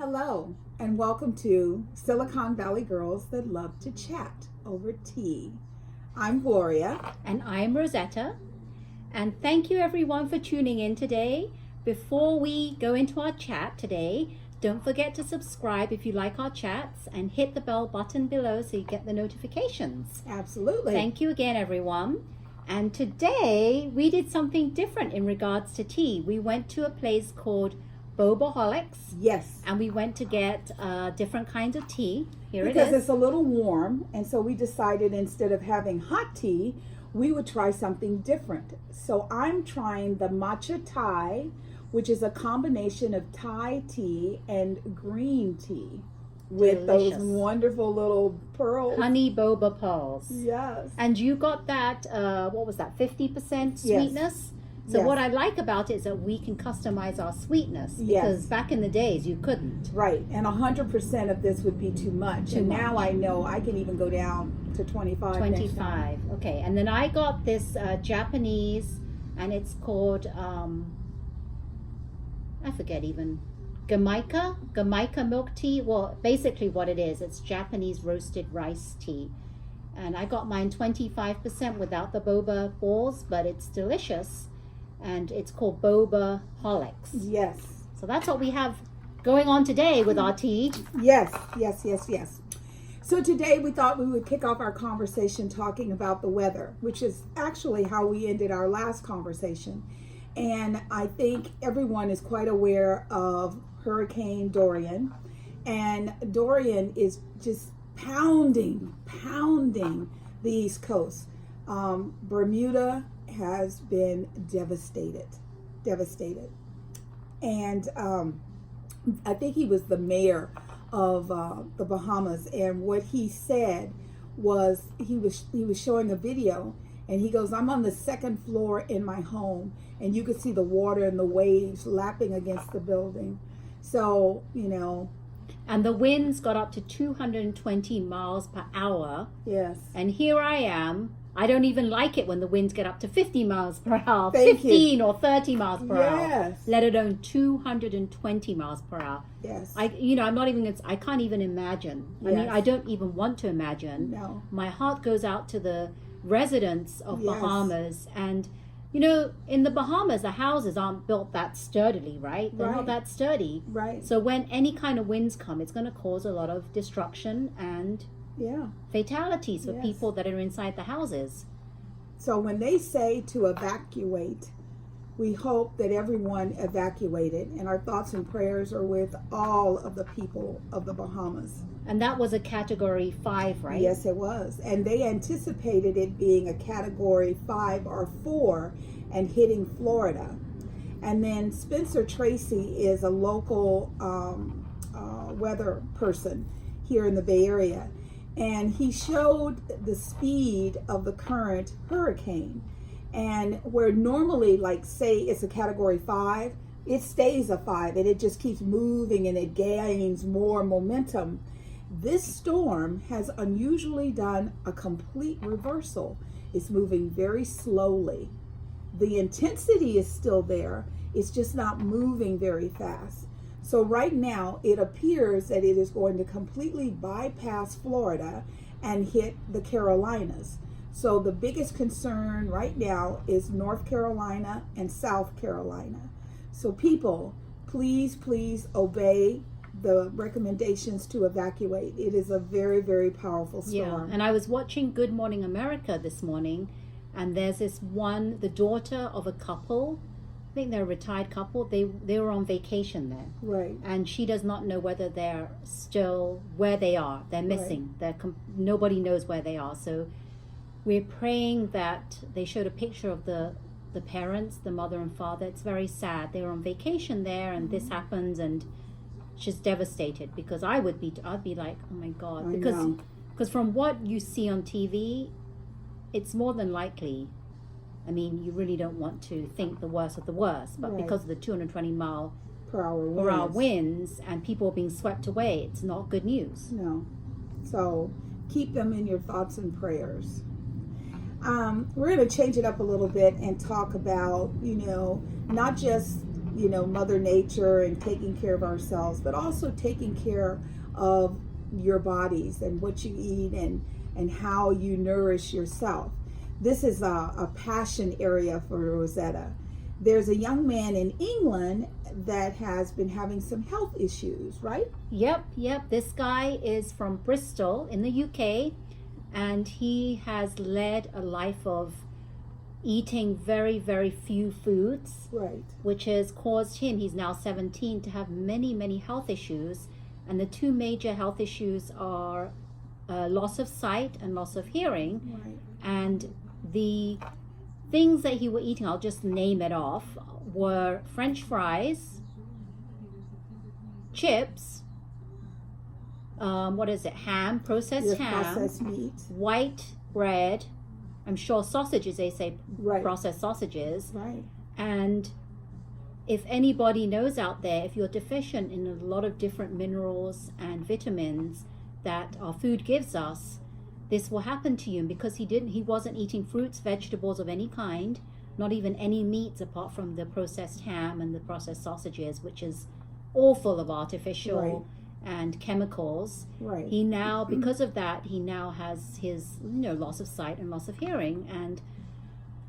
Hello, and welcome to Silicon Valley Girls That Love to Chat Over Tea. I'm Gloria. And I'm Rosetta. And thank you everyone for tuning in today. Before we go into our chat today, don't forget to subscribe if you like our chats and hit the bell button below so you get the notifications. Absolutely. Thank you again, everyone. And today we did something different in regards to tea. We went to a place called Bobaholics. Yes. And we went to get different kinds of tea. Here it is. Because it's a little warm, and so we decided instead of having hot tea, we would try something different. So I'm trying the matcha Thai, which is a combination of Thai tea and green tea with Delicious. those wonderful little pearls. Honey boba pearls. Yes. And you got that, what was that, 50% sweetness? So Yes. what I like about it is that we can customize our sweetness. Yes. Because back in the days, you couldn't. Right, and 100% of this would be too much. And now I know I can even go down to 25. 25. Okay, and then I got this Japanese, and it's called, I forget even, Gamaica milk tea. Well, basically what it is, it's Japanese roasted rice tea. And I got mine 25% without the boba balls, but it's delicious. And it's called Bobaholics. Yes. So that's what we have going on today with our tea. Yes. So today we thought we would kick off our conversation talking about the weather, which is actually how we ended our last conversation. And I think everyone is quite aware of Hurricane Dorian. And Dorian is just pounding the East Coast. Bermuda has been devastated. And I think he was the mayor of the Bahamas, and what he said was he was showing a video, and he goes, I'm on the second floor in my home, and you could see the water and the waves lapping against the building. So, And the winds got up to 220 miles per hour. Yes. And here I am. I don't even like it when the winds get up to 50 miles per hour, Thank 15 you. or 30 miles per hour, Yes. let alone 220 miles per hour. Yes. I can't even imagine. I mean, Yes. I don't even want to imagine. No. My heart goes out to the residents of Yes. Bahamas. And, in the Bahamas, the houses aren't built that sturdily, right? They're Right. not that sturdy. Right. So when any kind of winds come, it's going to cause a lot of destruction and Yeah. fatalities for Yes. people that are inside the houses. So when they say to evacuate, we hope that everyone evacuated, and our thoughts and prayers are with all of the people of the Bahamas. And that was a category 5, right? Yes, it was. And they anticipated it being a category 5 or 4 and hitting Florida. And then Spencer Tracy is a local weather person here in the Bay Area. And he showed the speed of the current hurricane. And where normally, like, say it's a category 5, it stays a 5 and it just keeps moving and it gains more momentum. This storm has unusually done a complete reversal. It's moving very slowly. The intensity is still there. It's just not moving very fast. So right now, it appears that it is going to completely bypass Florida and hit the Carolinas. So the biggest concern right now is North Carolina and South Carolina. So people, please obey the recommendations to evacuate. It is a very, very powerful storm. Yeah, and I was watching Good Morning America this morning, and there's the daughter of a couple, I think they're a retired couple, they were on vacation there. Right. And she does not know whether they're still where they are. They're missing. Nobody knows where they are. So we're praying that they showed a picture of the parents, the mother and father. It's very sad. They were on vacation there, and this happens, and she's devastated, because I'd be like, oh my God, because from what you see on TV, it's more than likely. I mean, you really don't want to think the worst of the worst, but because of the 220 mile per hour winds and people are being swept away, it's not good news. No. So keep them in your thoughts and prayers. We're going to change it up a little bit and talk about, not just, Mother Nature and taking care of ourselves, but also taking care of your bodies and what you eat and how you nourish yourself. This is a passion area for Rosetta. There's a young man in England that has been having some health issues, right? Yep. This guy is from Bristol in the UK, and he has led a life of eating very, very few foods, right, which has caused him, he's now 17, to have many, many health issues. And the two major health issues are loss of sight and loss of hearing. right, And the things that he was eating, I'll just name it off, were French fries, chips, ham, processed ham, processed meat, white bread, I'm sure sausages, they say, right, processed sausages. right, And if anybody knows out there, if you're deficient in a lot of different minerals and vitamins that our food gives us, this will happen to you. And because he wasn't eating fruits, vegetables of any kind, not even any meats apart from the processed ham and the processed sausages, which is all full of artificial and chemicals. right. He now, because of that, he now has his loss of sight and loss of hearing. And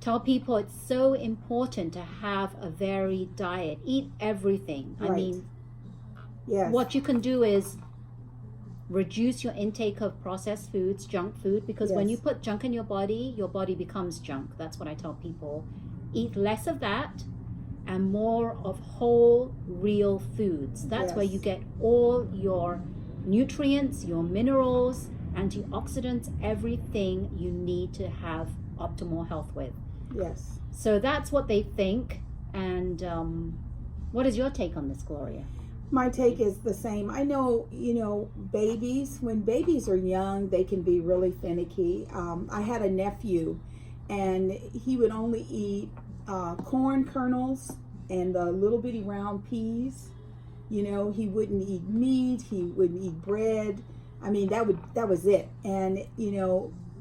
tell people it's so important to have a varied diet. Eat everything. Right. I mean, Yes. what you can do is reduce your intake of processed foods, junk food, because when Yes. you put junk in your body becomes junk. That's what I tell people. Eat less of that and more of whole, real foods. That's where Yes. you get all your nutrients, your minerals, antioxidants, everything you need to have optimal health with. Yes. So that's what they think. And what is your take on this, Gloria? My take is the same. I know, babies, when babies are young, they can be really finicky. I had a nephew, and he would only eat corn kernels and the little bitty round peas. He wouldn't eat meat. He wouldn't eat bread. I mean, that was it. And,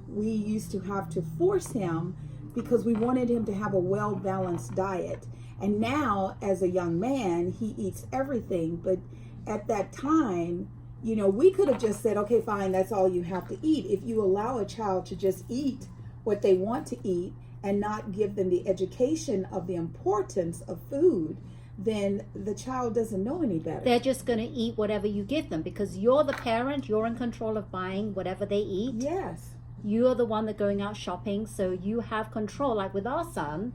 we used to have to force him because we wanted him to have a well-balanced diet. And now, as a young man, he eats everything. But at that time, we could have just said, okay, fine, that's all you have to eat. If you allow a child to just eat what they want to eat and not give them the education of the importance of food, then the child doesn't know any better. They're just going to eat whatever you give them because you're the parent. You're in control of buying whatever they eat. Yes. You're the one that going out shopping, so you have control. Like with our son,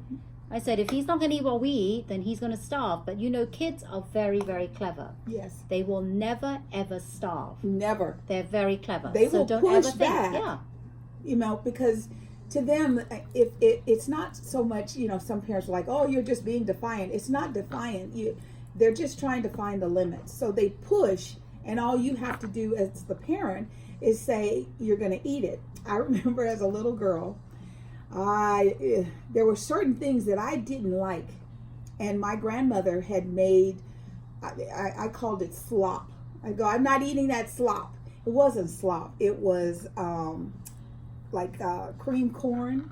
I said, if he's not going to eat what we eat, then he's going to starve. But kids are very, very clever. Yes. They will never, ever starve. Never. They're very clever. They so will don't push ever back. think, yeah. Because to them, if it's not so much, some parents are like, oh, you're just being defiant. It's not defiant. They're just trying to find the limits. So they push, and all you have to do as the parent is say, you're going to eat it. I remember as a little girl, there were certain things that I didn't like, and my grandmother had made, I called it slop. I go, I'm not eating that slop. It wasn't slop. It was cream corn,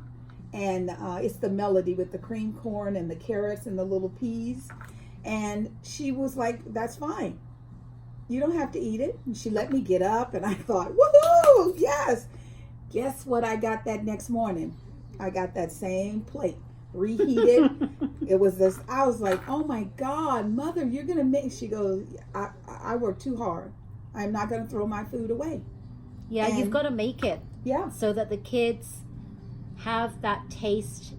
and it's the melody with the cream corn and the carrots and the little peas. And she was like, that's fine. You don't have to eat it. And she let me get up, and I thought, woohoo, yes. Guess what I got that next morning? I got that same plate, reheated. It was this, I was like, oh my God, Mother, you're going to make, she goes, I work too hard. I'm not going to throw my food away. Yeah, And- you've got to make it Yeah. so that the kids have that taste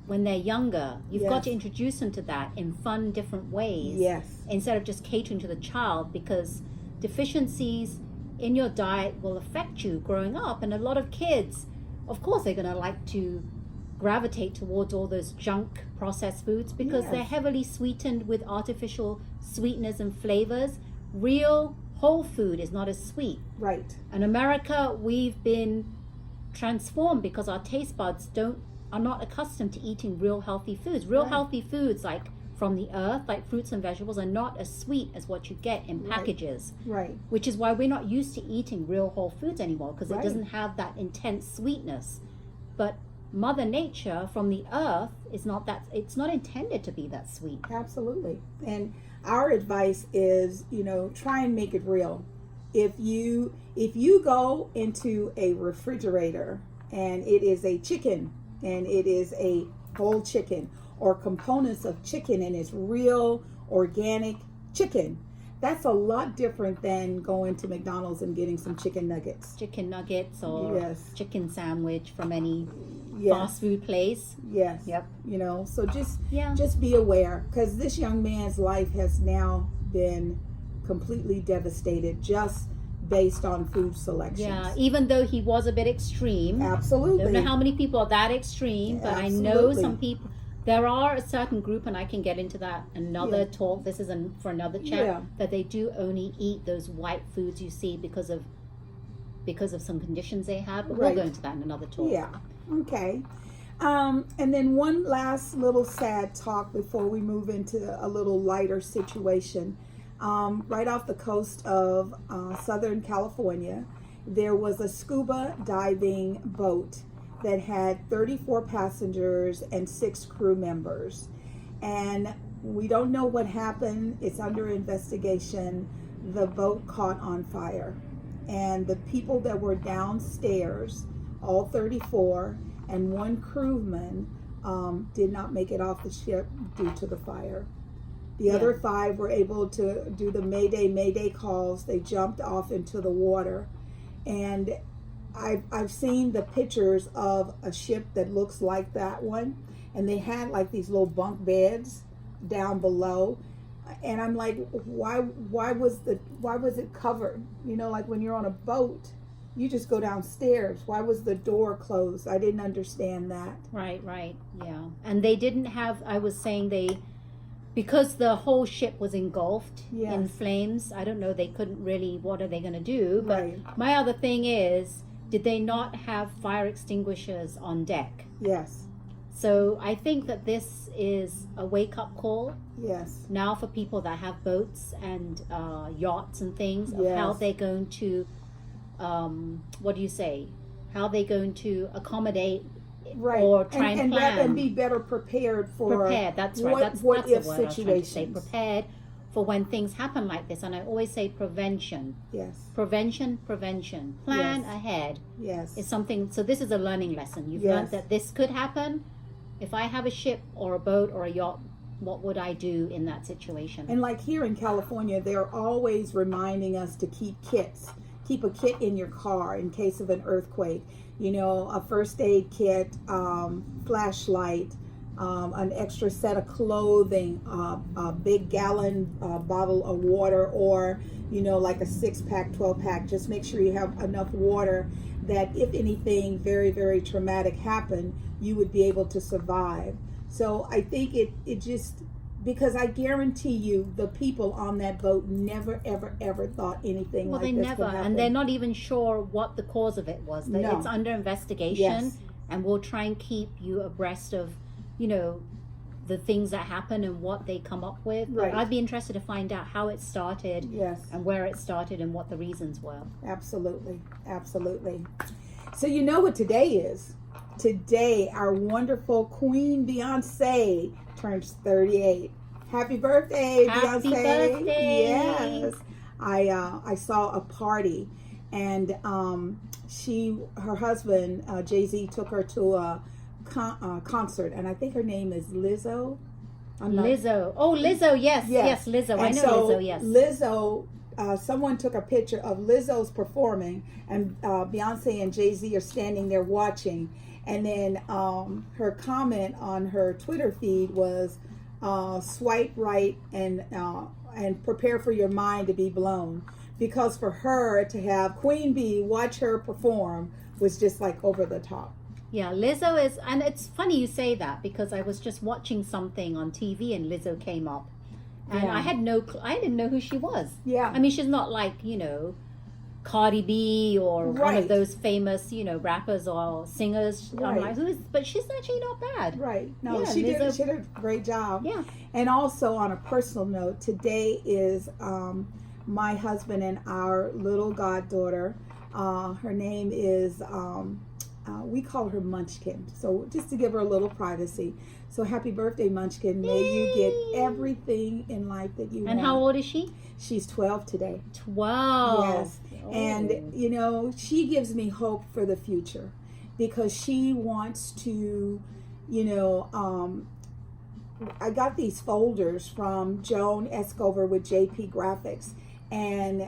when they're younger. You've got Yes. to introduce them to that in fun, different ways. Yes. Instead of just catering to the child, because deficiencies in your diet will affect you growing up. And a lot of kids, of course, they're going to like to gravitate towards all those junk processed foods because they're Yes. heavily sweetened with artificial sweeteners and flavors. Real whole food is not as sweet. Right. In America, we've been transformed because our taste buds are not accustomed to eating real healthy foods. Real Right. healthy foods like from the earth, like fruits and vegetables, are not as sweet as what you get in Right. packages. Right. Which is why we're not used to eating real whole foods anymore, because Right. it doesn't have that intense sweetness. But Mother Nature from the earth is not that, it's not intended to be that sweet. Absolutely. And our advice is, try and make it real. If you go into a refrigerator and it is a chicken and it is a whole chicken or components of chicken and it's real organic chicken, that's a lot different than going to McDonald's and getting some chicken nuggets. Chicken nuggets or Yes. chicken sandwich from any Yes. fast food place. Yes. Yep. So Yeah. just be aware, because this young man's life has now been completely devastated just based on food selections. Yeah, even though he was a bit extreme. Absolutely. Don't know how many people are that extreme, but I know Absolutely. some people. There are a certain group, and I can get into that another Yeah. talk. This is for another chat. Yeah. That they do only eat those white foods you see because of some conditions they have. But Right. we'll go into that in another talk. Yeah. Okay. And then one last little sad talk before we move into a little lighter situation. Right off the coast of Southern California, there was a scuba diving boat that had 34 passengers and 6 crew members. And we don't know what happened. It's under investigation. The boat caught on fire. And the people that were downstairs, all 34, and 1 crewman did not make it off the ship due to the fire. The other 5 were able to do the Mayday calls. They jumped off into the water. And I've seen the pictures of a ship that looks like that one. And they had like these little bunk beds down below. And I'm like, why was it covered? Like when you're on a boat, you just go downstairs. Why was the door closed? I didn't understand that. Right, yeah. And they didn't have, I was saying because the whole ship was engulfed in flames, I don't know, they couldn't really, what are they going to do? But Right. my other thing is, did they not have fire extinguishers on deck? Yes. So I think that this is a wake-up call Yes. now for people that have boats and yachts and things, of Yes. how they're going to, what do you say? How they're going to accommodate Right. or try and plan. And be better prepared for Prepared, that's right. That's what the if word I was trying to say. situations. Prepared for when things happen like this. And I always say prevention. Yes. Prevention. Plan Yes. ahead Yes. is something. So this is a learning lesson. You've Yes. learned that this could happen. If I have a ship or a boat or a yacht, what would I do in that situation? And like here in California, they're always reminding us to keep kits. Keep a kit in your car in case of an earthquake. A first aid kit, flashlight, an extra set of clothing, a big gallon bottle of water, or like a 6-pack, 12-pack. Just make sure you have enough water that if anything very, very traumatic happened, you would be able to survive. So I think it just, because I guarantee you the people on that boat never, ever, ever thought anything well, like they this never, could happen. and they're not even sure what the cause of it was. That No. It's under investigation, Yes. and we'll try and keep you abreast of, the things that happen and what they come up with. But Right. I'd be interested to find out how it started, Yes. and where it started, and what the reasons were. Absolutely. So you know what today is? Today, our wonderful Queen Beyonce turns 38. Happy birthday, Happy Beyonce. birthday. Yes. I saw a party, and her husband, Jay-Z, took her to a concert, and I think her name is Lizzo. Lizzo. Oh, Lizzo, yes, Lizzo. I And know so Lizzo, yes. Lizzo, someone took a picture of Lizzo's performing, and Beyonce and Jay-Z are standing there watching. And then her comment on her Twitter feed was, swipe right and prepare for your mind to be blown. Because for her to have Queen Bee watch her perform was just like over the top. Yeah, Lizzo is, and it's funny you say that, because I was just watching something on TV and Lizzo came up, and Yeah. I didn't know who she was. Yeah. I mean, she's not like, Cardi B or one Right. of those famous, rappers or singers. I'm Right. like, who is? But she's actually not bad. Right. No, Yeah, she did Lizzo- a great job. Yeah. And also on a personal note, today is my husband and our little goddaughter. Her name is we call her Munchkin. So just to give her a little privacy. So happy birthday, Munchkin. May you get everything in life that you want. And how old is she? She's 12 today. 12. Yes. Oh. And, you know, she gives me hope for the future because she wants to, you know, I got these folders from Joan Escover with JP Graphics. And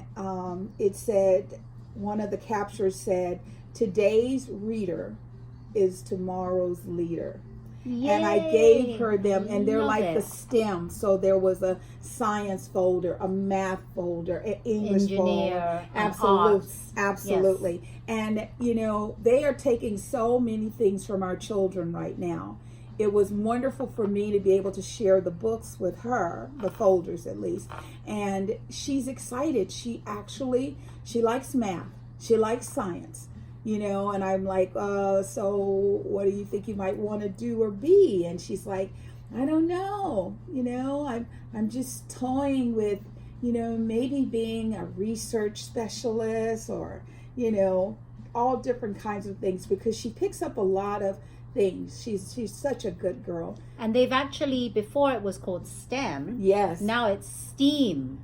it said, one of the captures said, today's reader is tomorrow's leader. Yay. And I gave her them, and they're Love like it. the STEM. So there was a science folder, a math folder, an English folder. Absolutely. Yes. And, you know, they are taking so many things from our children right now. It was wonderful for me to be able to share the books with her, the folders at least. And she's excited. She likes math. She likes science. You know, and I'm like, so what do you think you might want to do or be? And she's like, I don't know. You know, I'm just toying with, you know, maybe being a research specialist or, you know, all different kinds of things because she picks up a lot of things. She's such a good girl. And they've actually, before it was called STEM. Yes. Now it's STEAM,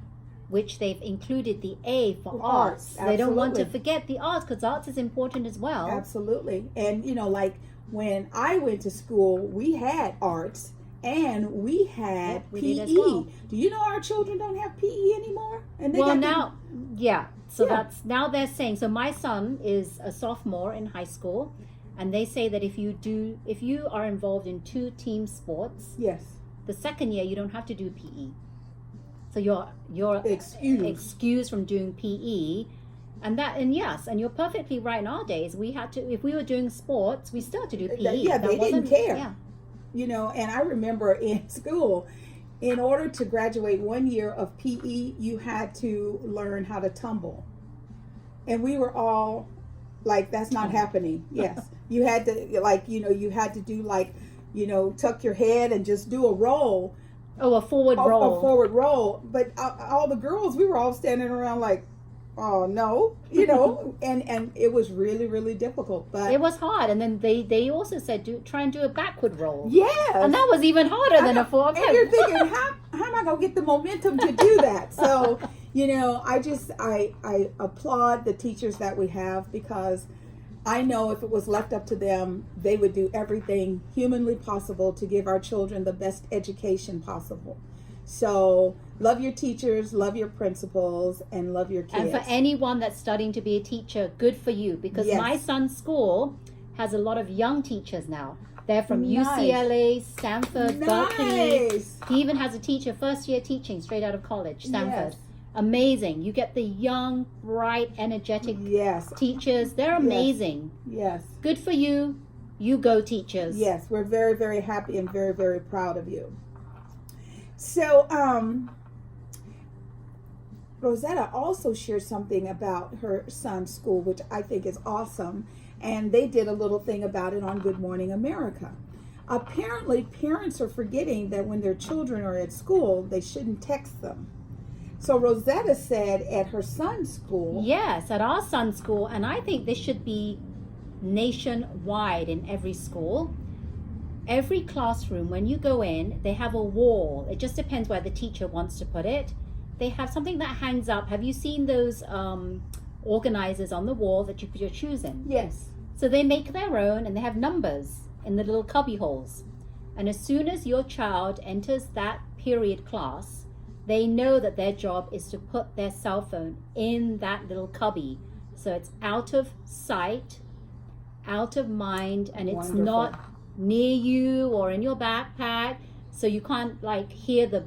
which they've included the A for arts. Absolutely. They don't want to forget the arts because arts is important as well. Absolutely. And, you know, like when I went to school, we had arts and we had we PE. did as well. Do you know our children don't have PE anymore? And they Well, got now, yeah. So Yeah. that's, now they're saying, so my son is a sophomore in high school, and they say that if you are involved in 2 team sports, yes, the second year you don't have to do PE. So you're excused from doing PE, and you're perfectly right. Nowadays, we had to, if we were doing sports, we still had to do PE. Yeah, they didn't care. Yeah. You know, and I remember in school, in order to graduate 1 year of PE, you had to learn how to tumble, and we were all like, "That's not happening." Yes, you had to, like, you know, you had to do like, you know, tuck your head and just do a roll. Oh, a forward roll. A forward roll. But all the girls, we were all standing around like, oh, no, you know, and it was really, really difficult. But it was hard. And then they also said, try and do a backward roll. Yes. And that was even harder than a forward. And you're thinking, how am I going to get the momentum to do that? So, you know, I applaud the teachers that we have because I know if it was left up to them, they would do everything humanly possible to give our children the best education possible. So love your teachers, love your principals, and love your kids. And for anyone that's studying to be a teacher, good for you. Because my son's school has a lot of young teachers now. They're from UCLA, Stanford, Berkeley. He even has a teacher, first year teaching, straight out of college, Stanford. Yes. Amazing. You get the young, bright, energetic teachers. They're amazing. Yes. Good for you. You go, teachers. Yes, we're very, very happy and very, very proud of you. So, Rosetta also shared something about her son's school, which I think is awesome. And they did a little thing about it on Good Morning America. Apparently, parents are forgetting that when their children are at school, they shouldn't text them. So Rosetta said at her son's school. Yes, at our son's school. And I think this should be nationwide in every school. Every classroom, when you go in, they have a wall. It just depends where the teacher wants to put it. They have something that hangs up. Have you seen those organizers on the wall that you put your shoes in? Yes. So they make their own and they have numbers in the little cubby holes. And as soon as your child enters that period class, they know that their job is to put their cell phone in that little cubby. So it's out of sight, out of mind, and it's not near you or in your backpack. So you can't like hear the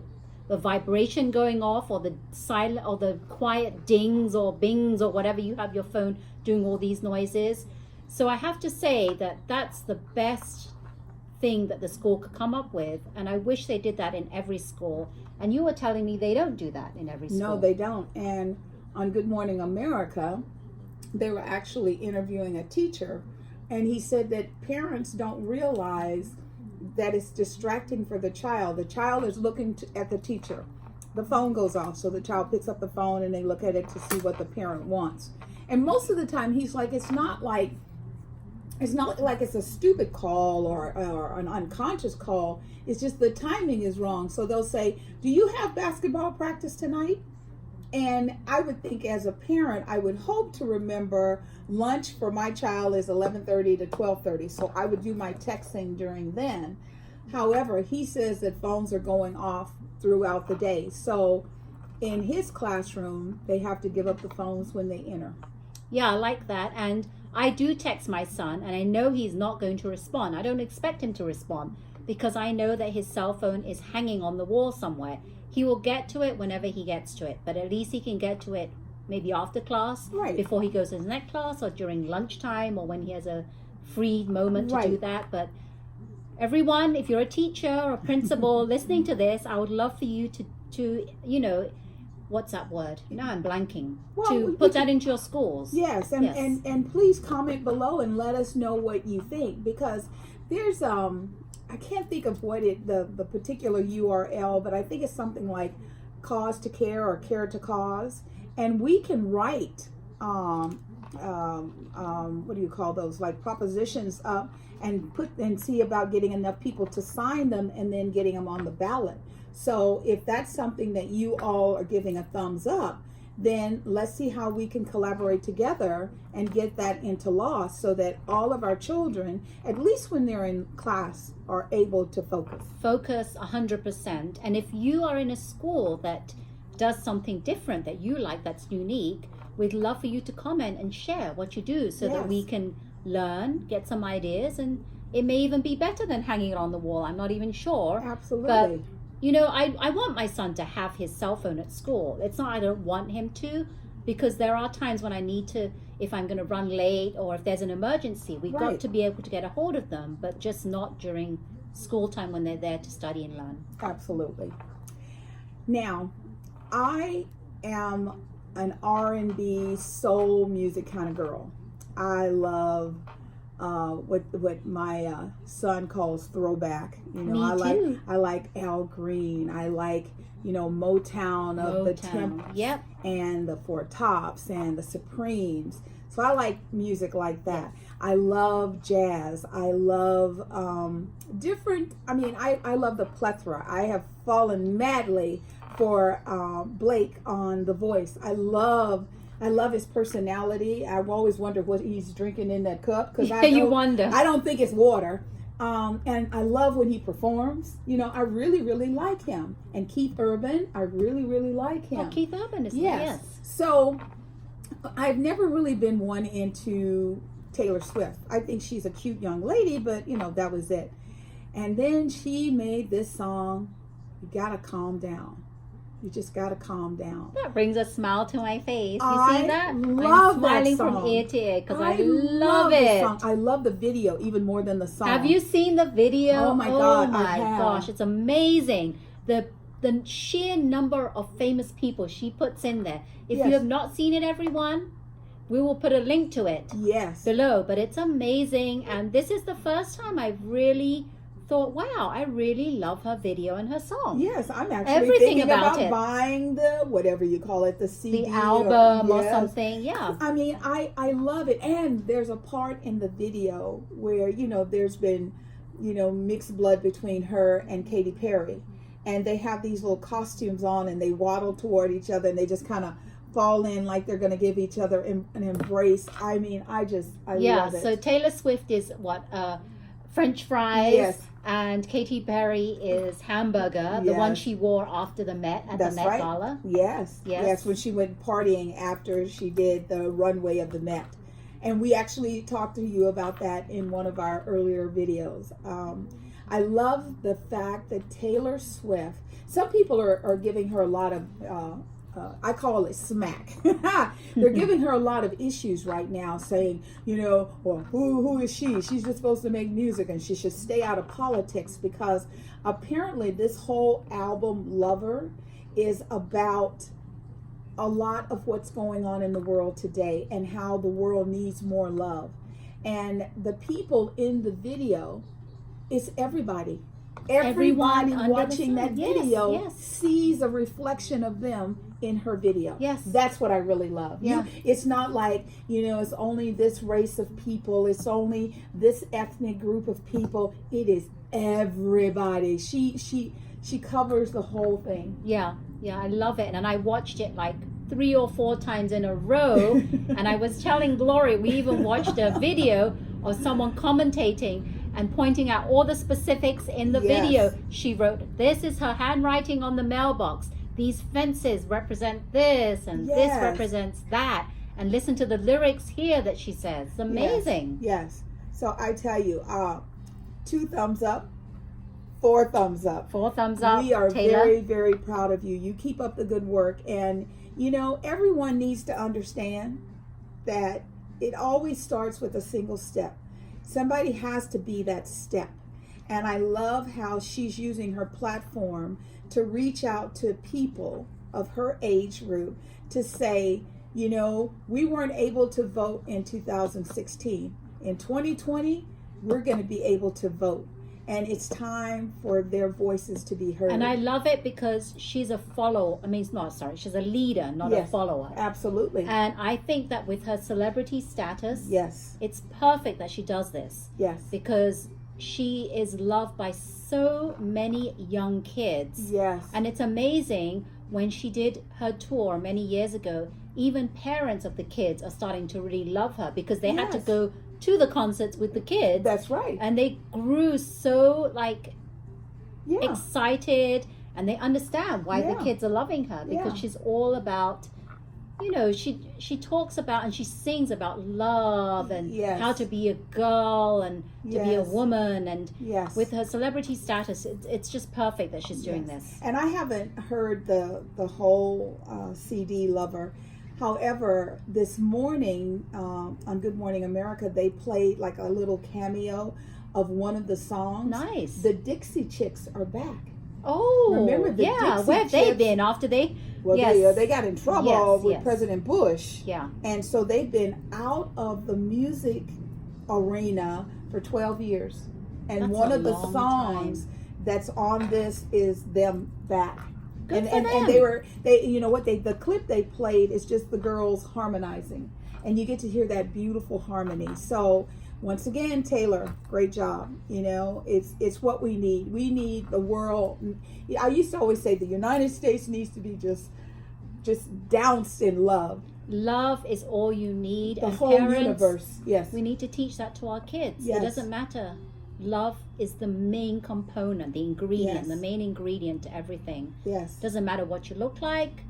vibration going off or the silent or the quiet dings or bings or whatever you have your phone doing all these noises. So I have to say that that's the best thing that the school could come up with, and I wish they did that in every school. And you were telling me they don't do that in every school. No, they don't. And on Good Morning America, they were actually interviewing a teacher, and he said that parents don't realize that it's distracting for the child. The child is looking at the teacher. The phone goes off, so the child picks up the phone and they look at it to see what the parent wants. And most of the time, he's like, it's not like it's not like it's a stupid call or an unconscious call. It's just the timing is wrong. So they'll say, do you have basketball practice tonight? And I would think as a parent, I would hope to remember lunch for my child is 11:30 to 12:30. So I would do my texting during then. However, he says that phones are going off throughout the day. So in his classroom, they have to give up the phones when they enter. Yeah, I like that. And I do text my son, and I know he's not going to respond. I don't expect him to respond because I know that his cell phone is hanging on the wall somewhere. He will get to it whenever he gets to it, but at least he can get to it maybe after class, Right. before he goes to his next class, or during lunchtime, or when he has a free moment to do Right. that. But everyone, if you're a teacher or a principal listening to this, I would love for you to what's that word? I'm blanking. Well, to put that into your schools. Yes, and, Yes. and please comment below and let us know what you think, because there's I can't think of what the particular URL, but I think it's something like cause to care or care to cause, and we can write what do you call those, like propositions up and see about getting enough people to sign them and then getting them on the ballot. So if that's something that you all are giving a thumbs up, then let's see how we can collaborate together and get that into law so that all of our children, at least when they're in class, are able to focus. Focus 100%. And if you are in a school that does something different that you like, that's unique, we'd love for you to comment and share what you do so that we Yes. can learn, get some ideas, and it may even be better than hanging it on the wall. I'm not even sure. Absolutely. But I want my son to have his cell phone at school. It's not I don't want him to, because there are times when I need to, if I'm going to run late or if there's an emergency, we've Right. got to be able to get a hold of them, but just not during school time when they're there to study and learn. Absolutely. Now, I am an R&B soul music kind of girl. I love what my son calls throwback. Me I too. like Al Green. I like Motown of the Temps Yep. and the Four Tops and the Supremes. So I like music like that. I love jazz. I love different. I love the plethora. I have fallen madly for Blake on The Voice. I love his personality. I've always wondered what he's drinking in that cup, because You wonder. I don't think it's water. And I love when he performs. I really, really like him. And Keith Urban, I really, really like him. Oh, Keith Urban is Yes. So I've never really been one into Taylor Swift. I think she's a cute young lady, but that was it. And then she made this song, You Gotta Calm Down. You just gotta calm down. That brings a smile to my face. You I see that? love I'm that smiling song. from ear to ear because I love love the it. song. I love the video even more than the song. Have you seen the video? Oh my God, I my have. gosh, it's amazing. The sheer number of famous people she puts in there. If Yes. you have not seen it, everyone, we will put a link to it Yes. below. But it's amazing, and this is the first time I've really thought, wow, I really love her video and her song. Yes, I'm actually Everything thinking about about it. buying the, whatever you call it, the CD. The album or yes. something, yeah. I love it. And there's a part in the video where, there's been, mixed blood between her and Katy Perry. And they have these little costumes on and they waddle toward each other and they just kind of fall in like they're going to give each other an embrace. I love it. So Taylor Swift is what? French fries. Yes. And Katy Perry is hamburger, the one Yes. she wore after the Met at That's the Met right. Gala. Yes. Yes. Yes, when she went partying after she did the runway of the Met. And we actually talked to you about that in one of our earlier videos. I love the fact that Taylor Swift, some people are giving her a lot of, I call it smack. They're giving her a lot of issues right now, saying, well, who is she? She's just supposed to make music and she should stay out of politics, because apparently this whole album, Lover, is about a lot of what's going on in the world today and how the world needs more love. And the people in the video, it's everybody. Everybody Everyone under the watching that sun. Yes, video yes. sees a reflection of them in her video. Yes. That's what I really love. Yeah. It's not like, it's only this race of people. It's only this ethnic group of people. It is everybody. She covers the whole thing. Yeah, I love it. And I watched it like 3 or 4 times in a row. And I was telling Gloria, we even watched a video of someone commentating and pointing out all the specifics in the video. She wrote, this is her handwriting on the mailbox. These fences represent this, and this represents that. And listen to the lyrics here that she says. It's amazing. Yes. So I tell you, 2 thumbs up, 4 thumbs up. 4 thumbs up. We are Taylor. very, very proud of you. You keep up the good work. And, everyone needs to understand that it always starts with a single step. Somebody has to be that step. And I love how she's using her platform to reach out to people of her age group to say, we weren't able to vote in 2016. In 2020, we're going to be able to vote. And it's time for their voices to be heard. And I love it because she's a follower. She's a leader, not a follower. Absolutely. And I think that with her celebrity status, it's perfect that she does this. Yes. Because she is loved by so many young kids. Yes. And it's amazing when she did her tour many years ago, even parents of the kids are starting to really love her because they had to go to the concerts with the kids. That's right. And they grew so excited, and they understand why the kids are loving her because she's all about, she talks about and she sings about love and how to be a girl and to be a woman, and with her celebrity status, it's just perfect that she's doing this. And I haven't heard the whole CD, Lover. However, this morning on Good Morning America, they played like a little cameo of one of the songs. Nice. The Dixie Chicks are back. Oh, remember the Dixie where have they Chicks? been after they? Well, they got in trouble with President Bush. Yeah. And so they've been out of the music arena for 12 years. And That's one a of the long songs that's on this is them back. Good for And them. the clip they played is just the girls harmonizing, and you get to hear that beautiful harmony. So once again, Taylor, great job. It's what we need. We need the world. I used to always say the United States needs to be just doused in love. Love is all you need. The and whole parents, universe. Yes. we need to teach that to our kids. Yes. It doesn't matter. Love is the main component, the ingredient, Yes. the main ingredient to everything. Yes. Doesn't matter what you look like,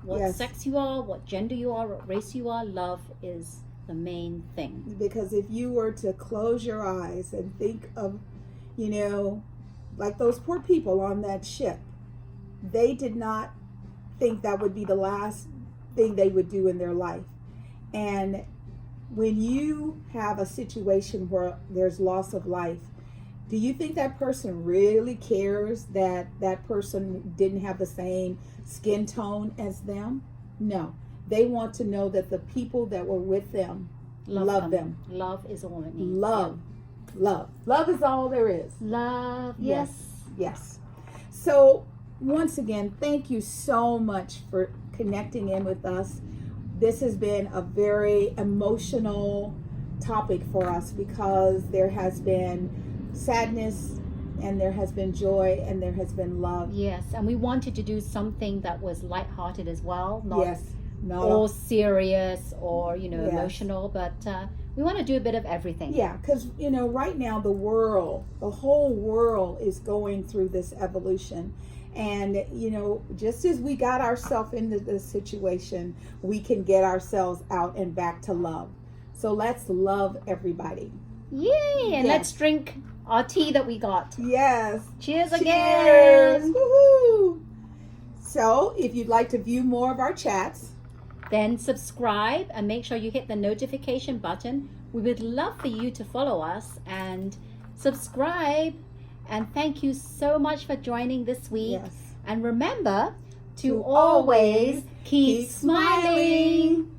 what sex you are, what gender you are, what race you are. Love is the main thing. Because if you were to close your eyes and think of, like those poor people on that ship, they did not think that would be the last thing they would do in their life. And when you have a situation where there's loss of life, do you think that person really cares that that person didn't have the same skin tone as them? No. They want to know that the people that were with them love them. Love is all it needs. Love. Love is all there is. Love, yes. Yes. So once again, thank you so much for connecting in with us. This has been a very emotional topic for us because there has been sadness, and there has been joy, and there has been love. Yes, and we wanted to do something that was lighthearted as well, not No. all serious or emotional, but we want to do a bit of everything. Yeah, because right now the whole world is going through this evolution. And just as we got ourselves into this situation, we can get ourselves out and back to love. So let's love everybody. Yay! And let's drink our tea that we got. Yes. Cheers Cheers. again. Woohoo! So if you'd like to view more of our chats, then subscribe and make sure you hit the notification button. We would love for you to follow us and subscribe. And thank you so much for joining this week. Yes. And remember to always keep smiling.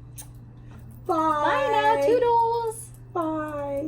Bye. Bye now. Toodles. Bye.